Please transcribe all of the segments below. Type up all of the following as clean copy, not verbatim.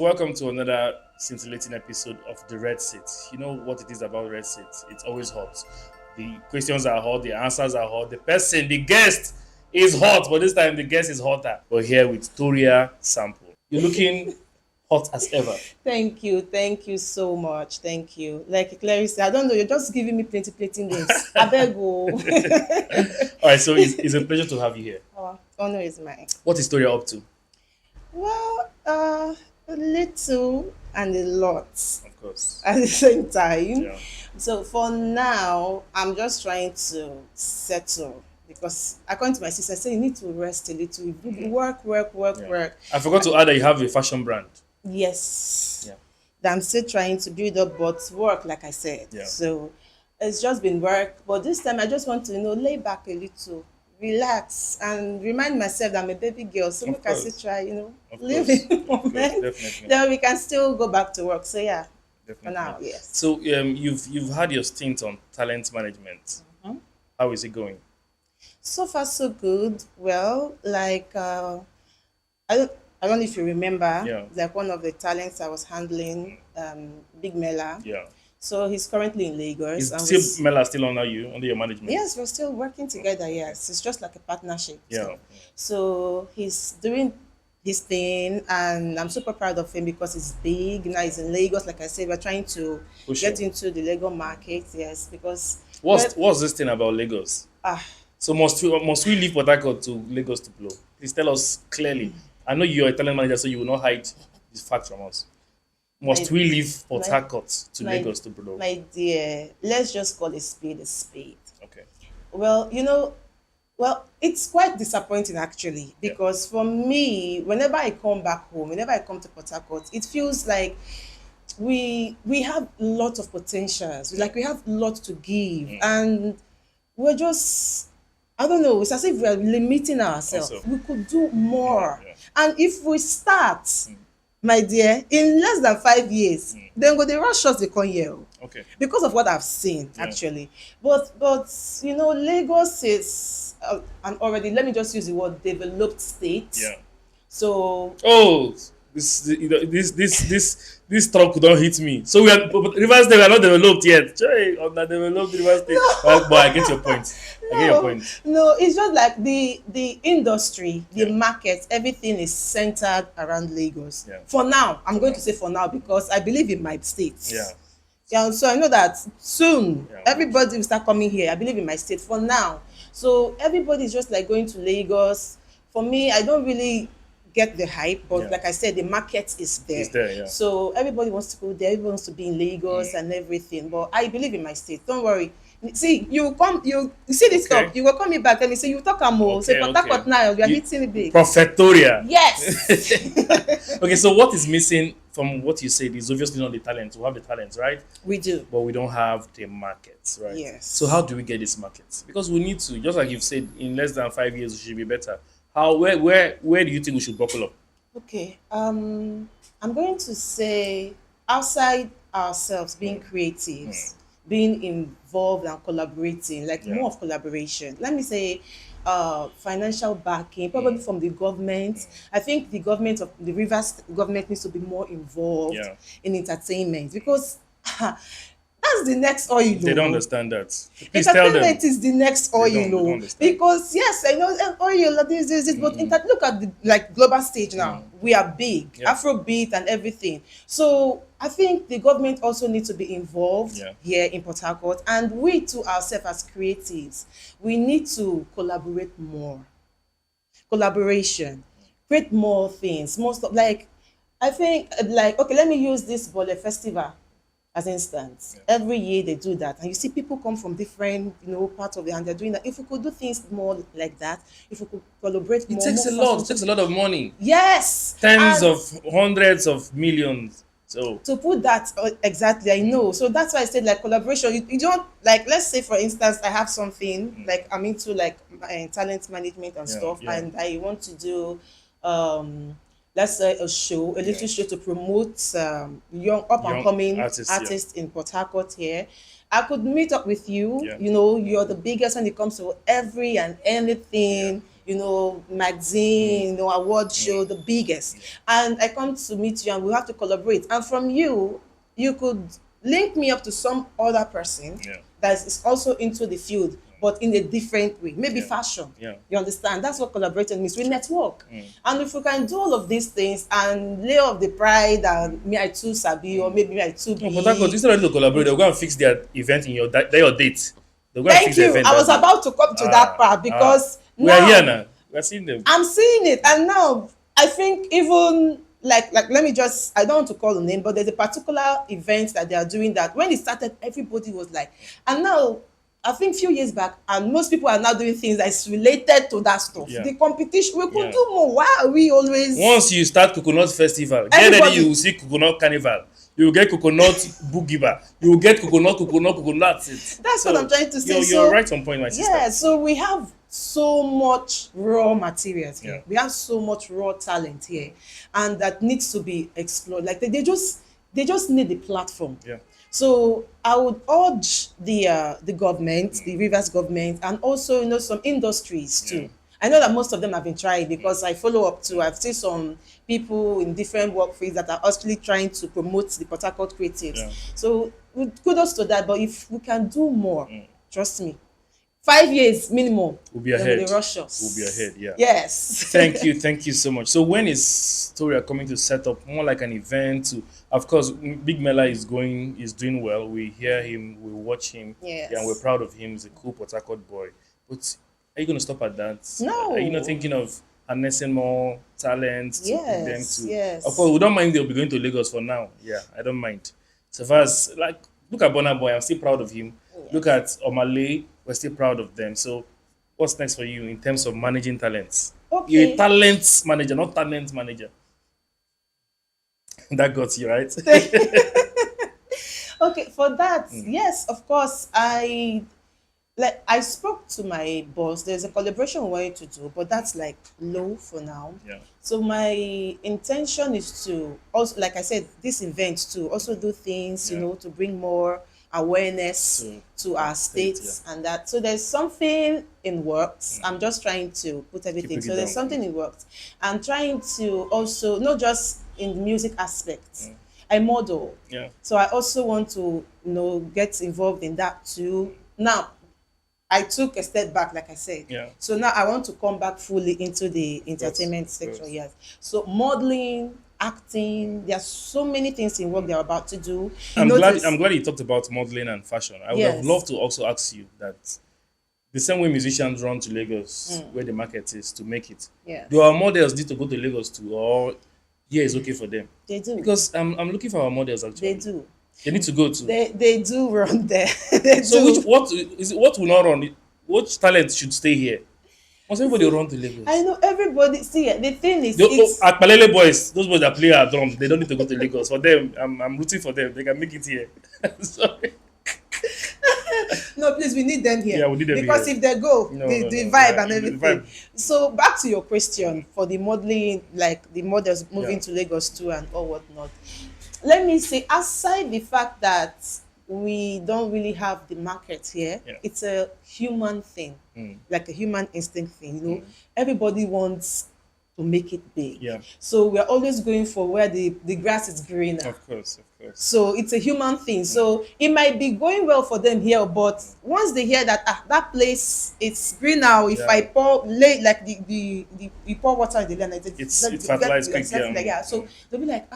Welcome to another scintillating episode of the Red Seat. You know what it is about Red Seat? It's always hot. The questions are hot, the answers are hot. The person, the guest is hot, but this time the guest is hotter. We're here with Toria Sample. You're looking hot as ever. Thank you so much. Thank you. Like Clarice, I don't know, you're just giving me plenty names. I beg you. All right, so it's a pleasure to have you here. Honor is mine. What is Toria up to? Well, a little and a lot Of course. at the same time. Yeah. So for now, I'm just trying to settle because according to my sister, I say you need to rest a little. You Yeah. work. I forgot to add that you have a fashion brand. Yes. Yeah. That I'm still trying to build up, but work, like I said. Yeah. So it's just been work. But this time I just want to, lay back a little, relax, and remind myself that I'm a baby girl. So we Of can still course. try, Of live course. in the Of course. moment. Definitely. Then we can still go back to work. So yeah, for Definitely. now, yes. So you've had your stint on talent management. Mhm. How is it going? So far so good. Well, I don't I don't know if you remember, Yeah. like one of the talents I was handling, Big Mela. Yeah. So he's currently in Lagos, Is and still Mela still under your management? yes, we're still working together. Yes, it's just like a partnership. Yeah. So he's doing his thing, and I'm super proud of him because he's big. Now he's in Lagos. Like I said, we're trying to For sure. get into the Lego market. Yes, because What's this thing about Lagos? ah, So must we leave Port Harcourt to Lagos to blow? Please tell us clearly. I know you're a talent manager, so you will not hide this fact from us. Must my, we leave Port my, Harcourt to my, Lagos to blow? my dear, let's just call a spade a spade. Okay. Well, well, it's quite disappointing actually Yeah. because for me, whenever I come back home, whenever I come to Port Harcourt, it feels like we have lots of potentials. Like we have lots to give, and we're just, I don't know. It's as if we're limiting ourselves. Also. We could do more, Yeah. and if we start, my dear, in less than 5 years, then go they rush us the come here Okay. because of what I've seen Yeah. actually. But Lagos is an already, let me just use the word, developed state. Yeah. So Oh, this truck don't hit me. So but Rivers State, we are not developed yet. Hey, underdeveloped Rivers State. But I get your point. I get your point. no, it's just like the industry, the Yeah. market, everything is centered around Lagos. Yeah. For now, I'm going to say for now because I believe in my state. Yeah. Yeah, so I know that soon Yeah. everybody will start coming here. I believe in my state for now. So everybody is just like going to Lagos. For me, I don't really get the hype, but Yeah. like I said, the market is there. It's there, yeah. So everybody wants to go there, everyone wants to be in Lagos and everything. But I believe in my state. Don't worry. See, you see this Okay. stuff, you will call me back. Let me say you talk more. Say Okay, Port Harcourt okay. now, you are You- hitting it big. Profetoria. Yes. Okay, so what is missing from what you said is obviously not the talent. We have the talent, right? We do. But we don't have the markets, right? Yes. So how do we get these markets? Because we need to, just like you've said, in less than 5 years we should be better. Where do you think we should buckle up? Okay. I'm going to say outside ourselves, being creatives, being involved and collaborating, like Yeah. more of collaboration. Let me say financial backing, probably from the government. I think the government of the Rivers government needs to be more involved Yeah. in entertainment because that's the next oil. They don't oh. understand that. Please tell them. Entertainment is the next oil, don't oh. understand. Because yes, I know oil, this, but look at the like global stage now. We are big, Yeah. Afrobeat and everything. So I think the government also needs to be involved Yeah. here in Port Harcourt, and we too ourselves as creatives, we need to collaborate more. Collaboration, create more things, more stuff. Like I think, like okay, let me use this Bole festival as instance. Every year they do that, and you see people come from different, parts of the and they're doing that. If we could do things more like that, if we could collaborate It more, takes a more lot. It fast- takes a lot of money. Yes, Tens and of hundreds of millions. So to put that exactly, I know. So that's why I said like collaboration. You don't like. Let's say for instance, I have something like I'm into like talent management and Yeah, stuff, yeah. and I want to do let's say a show, a little show to promote young up and Young coming artists, artists, yeah. in Port Harcourt here. I could meet up with you. Yeah. You're the biggest when it comes to every and anything magazine, award show, the biggest. And I come to meet you and we have to collaborate. And from you, you could link me up to some other person Yeah. that is also into the field, but in a different way, maybe Yeah. fashion. Yeah. You understand? That's what collaborating means. We network. And if we can do all of these things and lay off the pride and me I too sabi or maybe me I too No, be. but that God, instead of them to collaborate, they'll go and fix their event in your date. They'll go and Thank fix the you. event. I was that day. about to come to that part because We are now here now. We are seeing them. I'm seeing it, and now I think even like let me just, I don't want to call the name, but there's a particular event that they are doing that when it started, everybody was like, and now I think few years back, and most people are now doing things that's related to that stuff. Yeah. The competition, we could Yeah. do more. Why are we always Once you start coconut festival, get Everybody- ready, you will see coconut carnival. You will get coconut boogie bar. You will get coconut. That's it. That's what I'm trying to say. You're So- right on point, my sister. Yeah, so we have so much raw materials here. Yeah. We have so much raw talent here, and that needs to be explored. Like they just need the platform. Yeah. So I would urge the government, the Rivers government, and also some industries too. Yeah. I know that most of them have been trying because I follow up too. I've seen some people in different work fields that are actually trying to promote the Port Harcourt creatives. Yeah. So kudos to that. But if we can do more, trust me, 5 years minimum, We'll be they ahead. will rush us. We'll be ahead, yeah. Yes. Thank you so much. So when is Toria coming to set up more like an event to, of course, Big Mela is doing well. We hear him, we watch him, Yes. and we're proud of him. He's a cool Port Harcourt boy. But are you going to stop at that? No. Are you not thinking of harnessing more talent to put them Yes, to? yes. Of course, we don't mind they'll be going to Lagos for now. Yeah, I don't mind. So far as, like, look at Burna Boy, I'm still proud of him. Look at Omale, we're still proud of them. So what's next for you in terms of managing talents? You're a Okay. talent manager, not talent manager. That got you, right? Okay, for that, yes, of course, I spoke to my boss. There's a collaboration we wanted to do, but that's like low for now. Yeah. So my intention is to also, like I said, this event to also do things, Yeah. to bring more awareness to our state, states and that. So there's something in works. I'm just trying to put everything. it So there's down. something in works. I'm trying to also, not just in the music aspect, I model. Yeah. So I also want to, get involved in that too. Now, I took a step back, like I said. Yeah. So now I want to come back fully into the entertainment sector. Yes. So modeling, acting, there are so many things in work they're about to do. I'm Notice- glad you talked about modeling and fashion. I would Yes. have loved to also ask you that the same way musicians run to Lagos, where the market is, to make it. Yes. Do our models need to go to Lagos too, or here is okay for them? They do. Because I'm looking for our models actually. They do. They need to go to. They do run there. They So do. what will not run? Which talent should stay here? Must everybody run to Lagos? I know everybody. See, the thing is, Akpalele boys, those boys that play our drums, they don't need to go to Lagos. For them, I'm rooting for them. They can make it here. Sorry. no, please, we need them here. Yeah, we need them because here. if they go, No, the no, vibe yeah, and the everything. vibe. So back to your question for the modeling, like the models moving Yeah. to Lagos too and all whatnot. Let me say, aside the fact that we don't really have the market here, Yeah. it's a human thing, like a human instinct thing. Everybody wants to make it big. Yeah. So we're always going for where the grass is greener. Of course. So it's a human thing. So it might be going well for them here, but once they hear that that place it's green now, if Yeah. I pour like the you pour water in the land, It's fertilized quick, yeah. So they'll be like,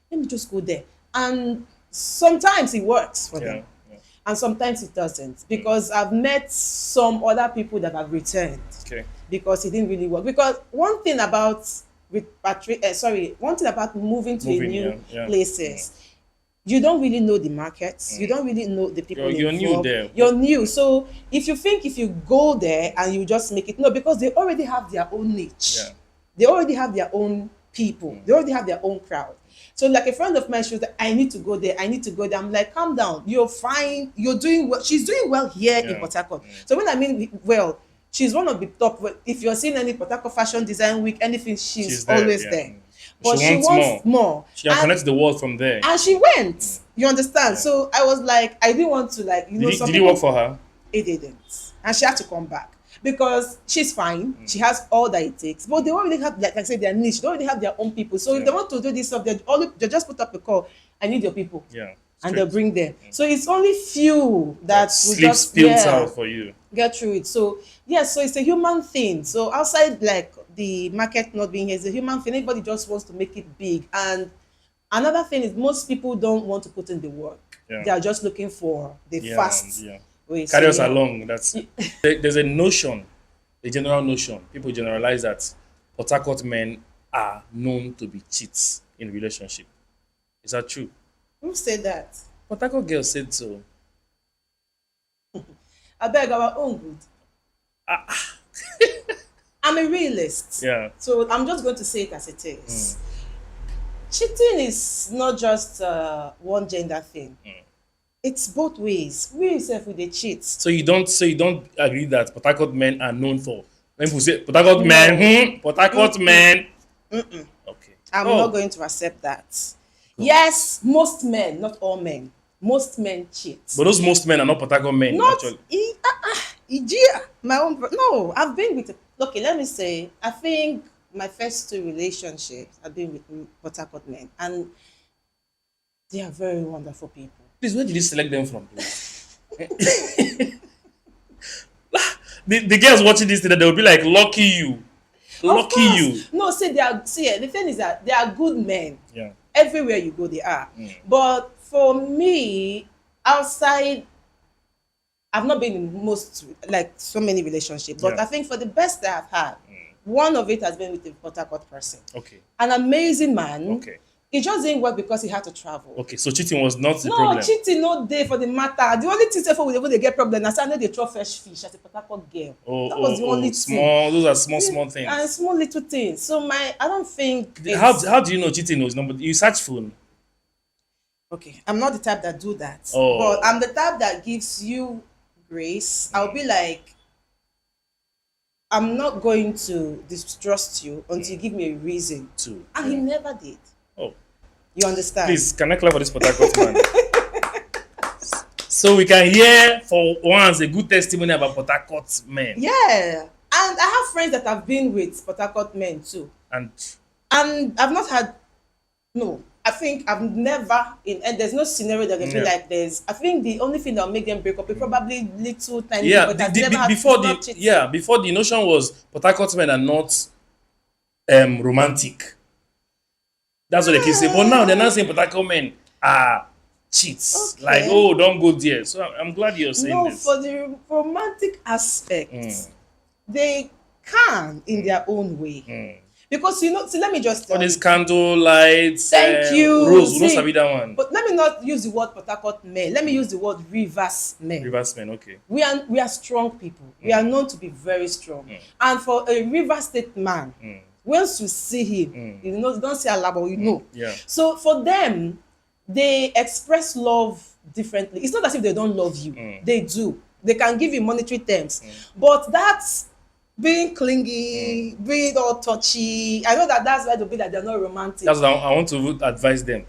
let me just go there. And sometimes it works for them. Yeah. And sometimes it doesn't. Because I've met some other people that have returned Okay. because it didn't really work. Because one thing about moving to a Moving, new yeah. places, you don't really know the markets. You don't really know the people You're new involved. there. You're new. So if you go there and you just make it, no, because they already have their own niche. Yeah. They already have their own people. They already have their own crowd. So like a friend of mine, she was like, I need to go there. I'm like, calm down. You're fine. You're doing well. She's doing well here in Yeah. Port Harcourt. So when I mean well, she's one of the top. If you're seeing any Port Harcourt Fashion Design Week, anything, she's there, always yeah. there. But She she wants wants more. She can And- connect to the world from there. and she went. You understand? So I was like, I didn't want to Did he work for her? It didn't, and she had to come back. because she's fine. She has all that it takes, but they already have, like I said, their niche. They already have their own people. So if they Yeah. want to do this stuff, they just put up a call. I need your people, Yeah. and they'll Straight. bring them. So it's only few that That will sleep just spills out for you. get through it. So yes, so it's a human thing. So outside like the market not being here, it's a human thing. Everybody just wants to make it big. And another thing is most people don't want to put in the work. Yeah. They are just looking for the Yeah. fast Yeah. way. Carry So, us along. That's there's a notion, a general notion. People generalize that Port Harcourt men are known to be cheats in relationship. Is that true? who said that? Port Harcourt girls said so. I beg our own good. I'm a realist. Yeah. So I'm just going to say it as it is. Cheating is not just one gender thing. It's both ways. We yourself with the cheat. So you don't agree that Port Harcourt men are known for when people say Port Harcourt men, Port Harcourt men. Okay. I'm Oh, not going to accept that. Yes, most men, not all men. Most men cheat. but those most men are not Port Harcourt men, Not actually. Ijia, my own. No, I've been with. Okay, let me say. I think my first two relationships I've been with Port Harcourt men, and they are very wonderful people. Please, where did you select them from, please? The girls watching this today, they'll be like, lucky you. Of Lucky course. you. No, see, they are. See, the thing is that they are good men. Yeah. Everywhere you go, they are. But for me, outside, I've not been in most like so many relationships. But Yeah. I think for the best that I've had, one of it has been with a Port Harcourt person, Okay. an amazing man. Okay. It just didn't work because he had to travel. Okay. So cheating was not the No, problem. cheating no day for the matter. The only thing say for when they get problem, I say I know they throw fresh fish as a Port Harcourt girl. That was the only thing. Small. Those are small And things. small little things. So I don't think. How do you know cheating was number? You search phone. Okay, I'm not the type that do that. Oh. But I'm the type that gives you grace. I'll be like, I'm not going to distrust you until you give me a reason. Too. And he never did. Oh. You understand? Please, can I clap for this Port Harcourt man? So we can hear for once a good testimony about Port Harcourt men. Yeah. And I have friends that have been with Port Harcourt men too. And And I've not had, no, I think I've never, and there's no scenario that can be Yeah. like this. I think the only thing that will make them break up is probably little tiny, yeah, but I've never had not cheating. before the notion was Port Harcourt men are not romantic. That's what they keep saying. But now they're not saying Port Harcourt men are cheats. Okay. Like, oh, don't go there. So I'm glad you're saying No, this. for the romantic aspect, they can in their own way. Because see, let me just tell All you. these candle lights. Thank you. Rose, we don't See, sabi that one. But let me not use the word Port Harcourt men. Let me use the word reverse men. Reverse men, okay. We are strong people. We are known to be very strong. And for a River State man, once you see him, you know, don't say alabo, you know. Yeah. So for them, they express love differently. It's not as if they don't love you. They do. They can give you monetary terms. But that's being clingy, being all touchy. I know that's why they'll be like they're not romantic. That's what I want to advise them.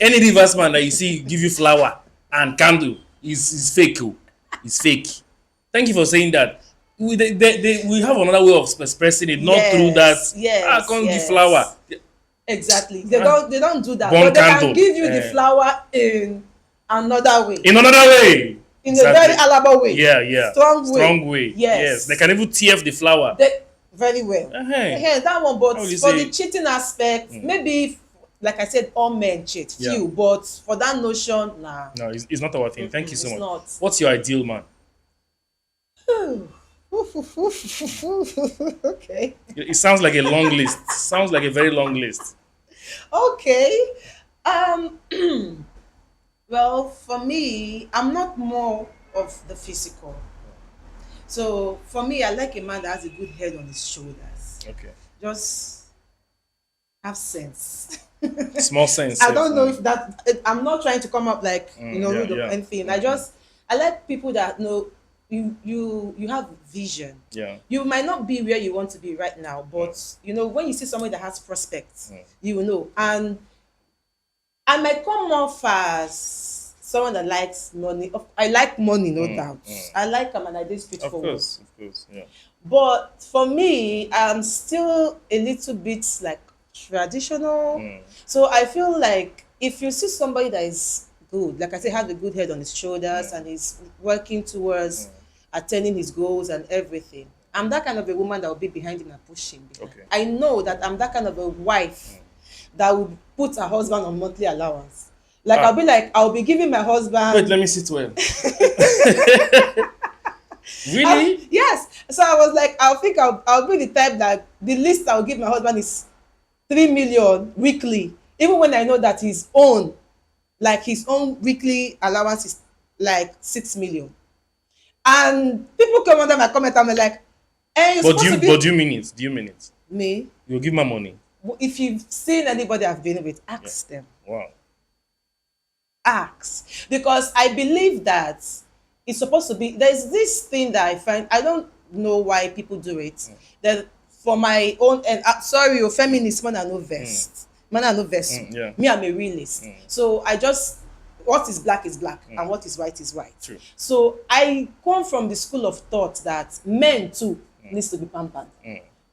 Any reverse man that you see give you flower and candle is fake. It's fake. Thank you for saying that. We have another way of expressing it, not through that. I can't give flower. Exactly. They don't do that. Burn But they candle. can give you the flower in another way. In another way. In a very alaba way. Yeah. Strong way. Yes. They can even tear the flower. Very well. Uh-huh. That one, but How will you for say the cheating aspect, maybe, like I said, all men cheat, Yeah. few, but for that notion, nah. No, it's not our thing. Thank you so It's much. not. What's your ideal man? Okay. It sounds like a long list. Sounds like a very long list. Okay. Well, for me, I'm not more of the physical. So for me, I like a man that has a good head on his shoulders. Okay. Just have sense. Small sense. I don't know if that. I'm not trying to come up like rude or yeah. anything. I like people that know you have vision. Yeah. You might not be where you want to be right now, but when you see somebody that has prospects, you will know. And I might come off as someone that likes money. I like money, no Mm, doubt. mm. I like them and I do straightforward. Of course, yeah. But for me, I'm still a little bit like traditional. Mm, So I feel like if you see somebody that is good, like I say, have a good head on his shoulders and is working towards attaining his goals and everything, I'm that kind of a woman that will be behind him and push him. okay. I know that I'm that kind of a wife that will put her husband on monthly allowance. Like Ah. I'll be giving my husband. Wait, let me sit well. Really? Yes. So I was like, I'll be the type that the least I'll give my husband is 3 million weekly, even when I know that his own weekly allowance is like 6 million. And people come under my comment and they're like, "Hey, you're But supposed to do be you mean it? Do you mean it? me." You'll give my money. If you've seen anybody I've been with, Yeah. ask them. Wow. Ask, because I believe that it's supposed to be. There's this thing that I find, I don't know why people do it. That for my own, and sorry, your feminist man are no vest, man are no vest. Yeah. Me, I'm a realist. So I just, what is black is black and what is white is white. True. So I come from the school of thought that men too needs to be pampered.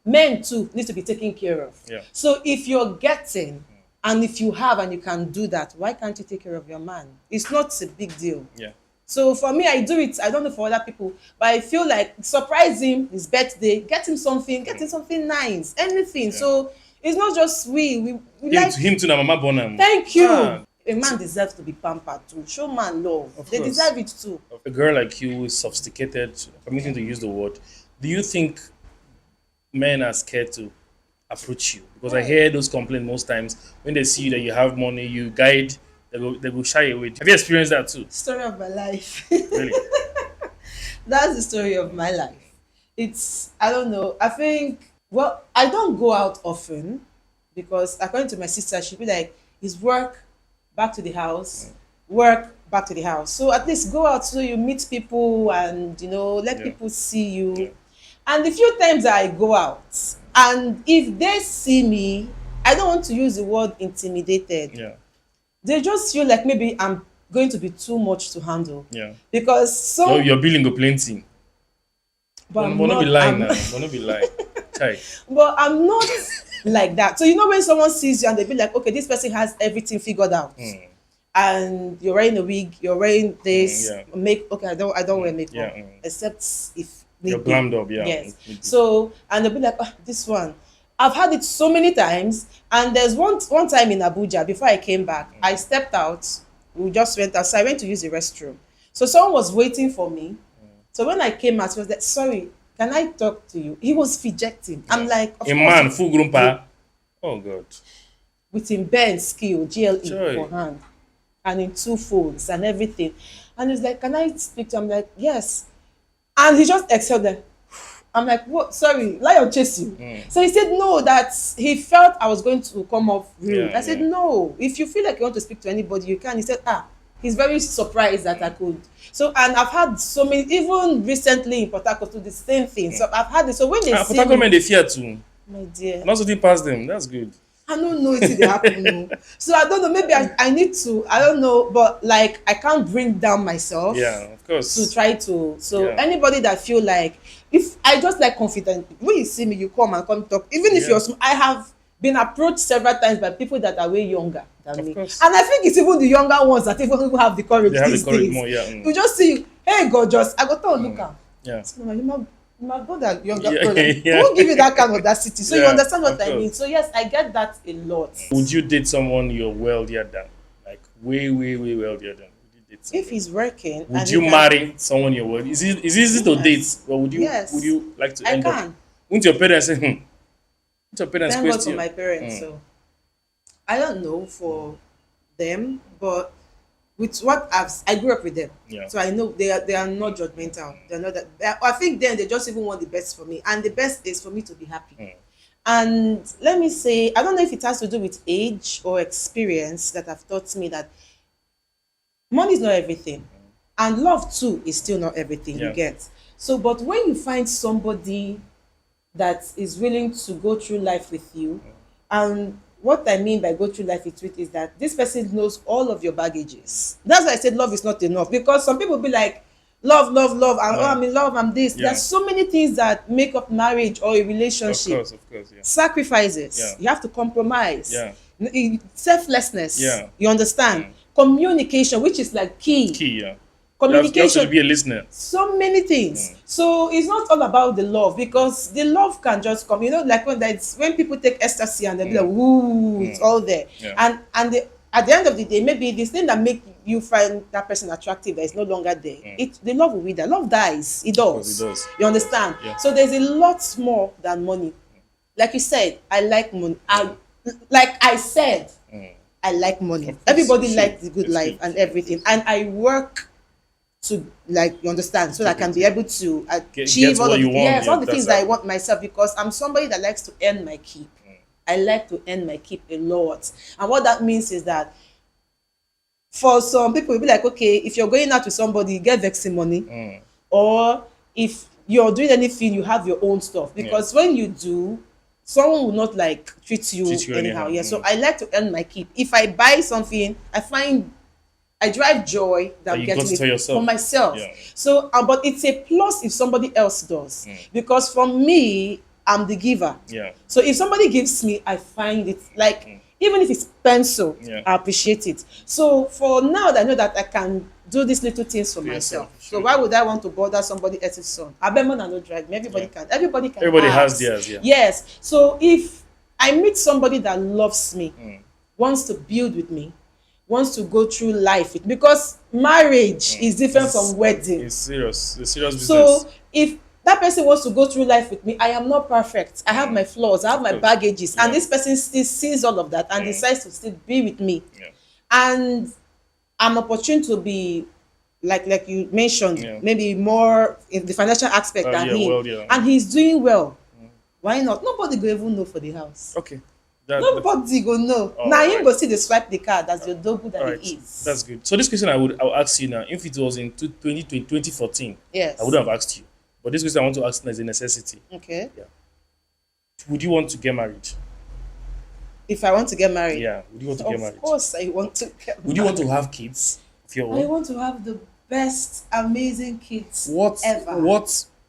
Men too need to be taken care of. Yeah. So if you're getting and if you have and you can do that, why can't you take care of your man? It's not a big deal. Yeah. So for me, I do it. I don't know for other people, but I feel like surprise him, his birthday, get him something nice, anything. So it's not just we like Him to na mama bonam. thank you. Ah. A man deserves to be pampered too. Show man love. They course. deserve it too. A girl like you who is sophisticated, permitting to use the word, do you think men are scared to approach you? Because I hear those complaints most times when they see that you have money, you guide, they will shy away. Have you experienced that too? Story of my life. Really? That's the story of my life. It's, I don't know. I think, well, I don't go out often because according to my sister, she'd be like, it's work, back to the house, work, back to the house. So at least go out so you meet people and, let people see you. Yeah. And the few times I go out, and if they see me, I don't want to use the word intimidated. Yeah. They just feel like maybe I'm going to be too much to handle. Yeah. Because So your billing go plenty. but I'm But not be not- lying I'm- now. But not be lying. Chai. But I'm not like that. So when someone sees you and they be like, okay, this person has everything figured out, and you're wearing a wig, you're wearing this, yeah. okay, I don't wear makeup, Yeah, except if You're need be. glammed up, yeah. Yes. Need be. So and they'll be like, this one. I've had it so many times, and there's one time in Abuja before I came back, I stepped out. We just went outside. I went to use the restroom. So someone was waiting for me. So when I came out, he was like, sorry, can I talk to you? He was fidgeting. I'm like, of A course, man, full grown pa. Oh God. with him bend skill, GLE Joy. for hand, and in 2 phones and everything. And he's like, can I speak to him? I'm like, yes. And he just exhaled there. I'm like, what? Sorry, lion chase you. So he said no, that he felt I was going to come off rude. Yeah, I said, yeah. no, if you feel like you want to speak to anybody, you can. He said, he's very surprised that I could. So, and I've had so many, even recently in Port Harcourt, do the same thing. So I've had it. So when they Port see Harcourt men me, they fear too. my dear, And also didn't pass them. That's good. I don't know if it happen. No. So I don't know. Maybe I need to. I don't know. But like I can't bring down myself. Yeah, of course. To try to. So Yeah. anybody that feel like, if I just like confident, when you see me, you come and come talk. Even if Yeah. you're small, I have been approached several times by people that are way younger than Of me. course. And I think it's even the younger ones that even have the courage They have the these courage days. more, yeah. You just see, hey, gorgeous. I got to look am. Yeah. So my brother, younger Yeah, brother, yeah. won't give you that kind of audacity. So you Yeah, understand what of I mean. course. So yes, I get that a lot. Would you date someone you're wealthier than? Like way wealthier than? Would you date someone? If he's working, Would and you he can- marry someone you're wealthy? Is it easy to date? Or would you Yes. would you like to I end up? can. Wouldn't your parents say, Wouldn't your parents Thank God for question? my parents. So I don't know for them, but with what I grew up with them, Yeah. so I know they are not judgmental. They're not that. I think then they just even want the best for me, and the best is for me to be happy. And let me say, I don't know if it has to do with age or experience that have taught me that money is not everything, and love too is still not everything. Yeah. You get. So, but when you find somebody that is willing to go through life with you, and what I mean by go through life with it is that this person knows all of your baggages. That's why I said love is not enough, because some people be like, love, love, love, and oh, Yeah. I'm in love, I'm this. Yeah. There's so many things that make up marriage or a Of relationship. course, yeah. Sacrifices. Yeah. You have to compromise. Yeah. Selflessness. Yeah. You understand? Communication, which is like key. Key, yeah. You have to Communication. be a listener. So many things. So it's not all about the love, because the love can just come. You know, like when people take ecstasy and they be like, "Ooh, it's all there." Yeah. At the end of the day, maybe this thing that make you find that person attractive that is no longer there. The love will wither. Love dies. It does. It does. You understand? Yeah. So there's a lot more than money. Like you said, I like money. Like I said, I like money. Everybody It's likes good. the good It's life good. and everything, and I work to, like, you understand, so that I can be able to achieve get all what of you the, want, yes, yeah, all the things that's that I how- want myself, because I'm somebody that likes to earn my keep. I like to earn my keep a lot, and what that means is that for some people, it'll be like, okay, if you're going out with somebody, you get vexing money, or if you're doing anything, you have your own stuff, because when you do, someone will not like treat you anyhow. Yeah, so I like to earn my keep. If I buy something, I drive joy that I'm you getting got it it for yourself. for myself. Yeah. So, but it's a plus if somebody else does, because for me, I'm the giver. Yeah. So if somebody gives me, I find it like, even if it's pencil, Yeah. I appreciate it. So for now that I know that I can do these little things for yourself, myself, sure. so why would I want to bother somebody else's son? I bet man no drive me. Everybody can. Everybody can. Everybody has ask. theirs, yeah. Yes. So if I meet somebody that loves me, wants to build with me, wants to go through life with, because marriage is different from wedding. It's serious. It's serious business. So if that person wants to go through life with me, I am not perfect. I have my flaws, I have my baggages, and this person still sees all of that and decides to still be with me. Yeah. And I'm opportune to be like you mentioned, maybe more in the financial aspect than yeah, him, well, yeah. and he's doing well. Why not? Nobody go even know for the house. Okay. Nobody go know. Oh, Now him right. go see the swipe the card as your double that All right. he is. That's good. So this question I'll ask you now. If it was in 2014, Yes. I wouldn't have asked you. But this question I want to ask now is a necessity. Okay. Would you want to get married? If I want to get married, Yeah. Would you want to get married? of course I want to get Would you want to have kids of your I own? want to have the best, amazing kids What ever.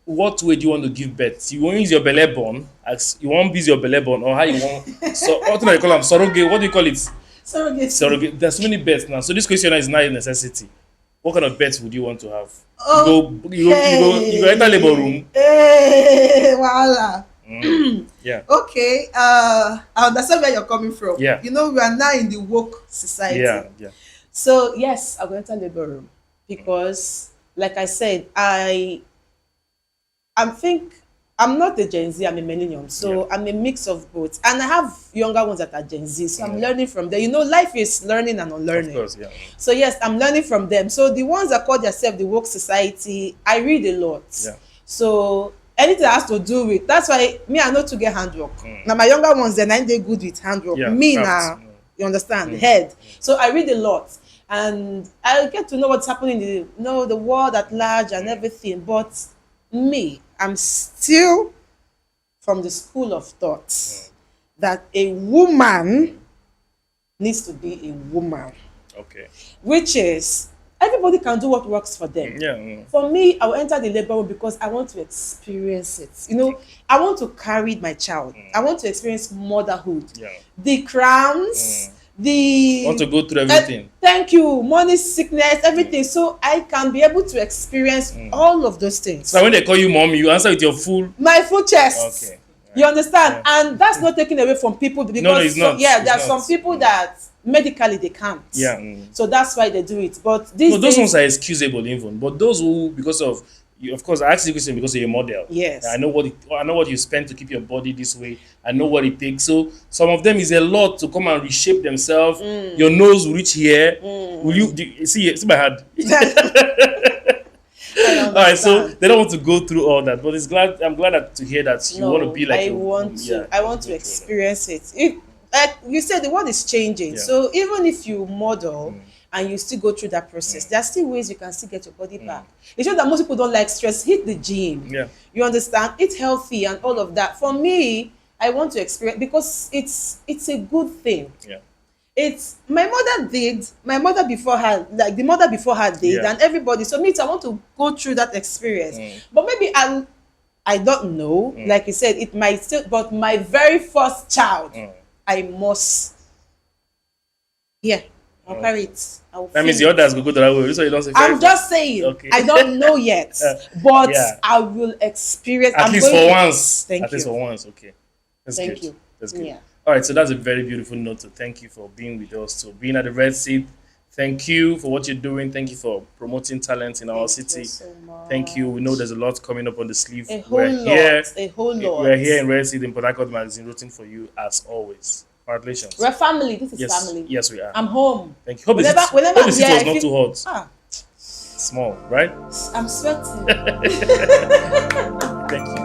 what way do you want to give birth? You want to use your belly button? As you want to use your belly button, or how you want? So what do you call them? Surrogate? What do you call it? Surrogate. Surrogate. There's so many births now. So this question is not a necessity. What kind of birth would you want to have? Oh, You go enter labor room. Hey, voila. Yeah. Okay, I understand where you're coming from. Yeah. You know, we are now in the woke society. Yeah. So yes, I'll go enter labor room, because, like I said, I'm not a Gen Z, I'm a millennium. So I'm a mix of both. And I have younger ones that are Gen Z. So I'm learning from them. You know, life is learning and unlearning. Of course, yeah. So yes, I'm learning from them. So the ones that call themselves the woke society, I read a lot. Yeah. So anything that has to do with, that's why me, I know to get handwork. Now my younger ones, they're not they good with handwork. Yeah, Me crafts. now, you understand, head. So I read a lot, and I get to know what's happening in the world at large and everything. But me, I'm still from the school of thought that a woman needs to be a woman, Okay. which is everybody can do what works for them. Yeah. For me, I will enter the labor room because I want to experience it. You know, I want to carry my child. I want to experience motherhood. Yeah. The crowns, the Want to go through everything. thank you, money, sickness, everything. So I can be able to experience all of those things. So when they call you mom, you answer with your full. My full chest. Okay. You understand? Yeah. And that's not taken away from people, because No, it's not. there It's are not. some people that medically they can't. Yeah. So that's why they do it. But these No, those days, ones are excusable even. But those who, because of you, of course, I asked you the question because you're a model. yes. I know what you spend to keep your body this way. I know what it takes. So some of them is a lot to come and reshape themselves. Your nose will reach here. Will you see my hand? I All right, so understand. they don't want to go through all that, but I'm glad to hear that you want to be like. I want to yeah. experience it. If, like you said, the world is changing. Yeah. So even if you model and you still go through that process, there are still ways you can still get your body back. It's just that most people don't like stress. Hit the gym. Yeah. You understand? Eat healthy and all of that. For me, I want to experience, because it's a good thing. Yeah. It's my mother did, my mother before her, like the mother before her did, Yeah. and everybody. So me too, I want to go through that experience. Mm. But maybe I don't know. Mm. Like you said, it might still. But my very first child, Mm. I must. Yeah, I'll Okay. carry it. I'll That means feel the it. others will go to that way. So you don't say I'm just saying, Okay. I don't know yet, but Yeah. I will experience. At I'm least going for to- once. Thank At least you. for once. Okay. That's Thank good. you. That's good. Yeah. All right. So that's a very beautiful note. So thank you for being with us. So being at the Red Seat. Thank you for what you're doing. Thank you for promoting talent in our Thank city. you so much. Thank you. We know there's a lot coming up on the sleeve. A whole lot. A whole lot. We're here in Red Seat in Port Harcourt Magazine, rooting for you as always. Congratulations. We're family. This is Yes. family. Yes, we are. I'm home. Thank you. Hope Whenever the seat yeah, was I not feel- too hot. Ah, Small, right? I'm sweating. Thank you.